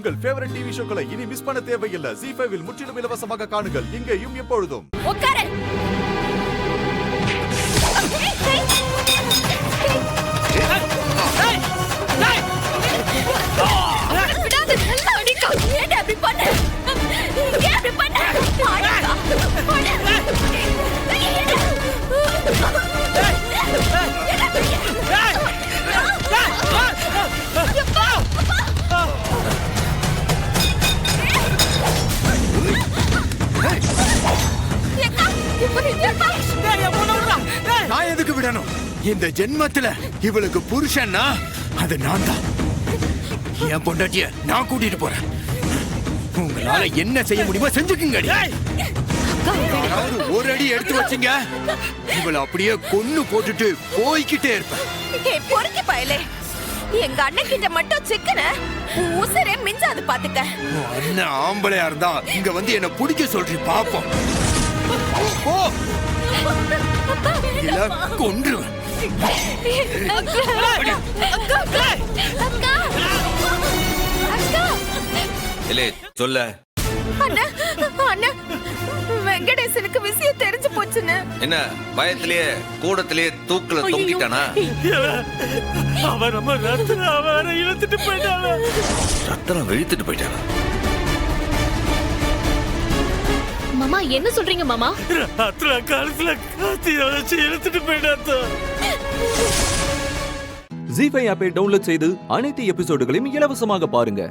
உங்கள் favourite TV ஷோக்களை இனி miss பண்ண தேவையில்லை. ZEE5 இல் முற்றிலும் இலவசமாக காணுங்கள். இங்கேயும் எப்பொழுதும். உட்காரு. விடாது, நல்லா அடிக்கா. ஏன் அப்படி பண்ண? ஏன் அப்படி பண்ண? அடிக்கா. நான் எதுக்கு விடணும்? இந்த ஜென்மத்துல இவளுக்கு புருஷன்னா அது நான் தான். என் பொண்டாட்டிய நான் கூட்டிட்டு போறேன். உங்களால என்ன செய்ய முடியுமோ செஞ்சுக்குங்க. ஒரு அடி எடுத்து வச்சீங்க, இவளை அப்படியே கொன்னு போட்டுட்டு போய்கிட்டே இருப்பேன். பொறுக்கி பயலே, எங்க அண்ணன் கிட்ட மட்டும் சிக்கன உசரே மிஞ்சாது பாத்துக்க. அண்ணன் ஆம்பளையா இருந்தா இங்க வந்து என்ன பிடிக்க சொல்றீ பாப்போம். இல்ல கொன்றுவேன். சொல்ல வெங்கடேசனுக்கு விஷயம் தெரிஞ்சு போச்சுன்னு என்ன பயத்திலேயே கூடத்திலேயே தூக்குல தொங்கிட்டானா? அவன் நம்ம ரத்தனம் இழுத்துட்டு போயிட்டானா? ரத்தனம் இழுத்துட்டு போயிட்டானா? மாமா என்ன சொல்றீங்க மாமா? ராத்திர காலத்துல காத்தி வச்சு இழுத்துட்டு போயிட்டாத்தா. ZEE5 ஆப்பை டவுன்லோட் செய்து அனைத்து எபிசோடுகளையும் இலவசமாக பாருங்க.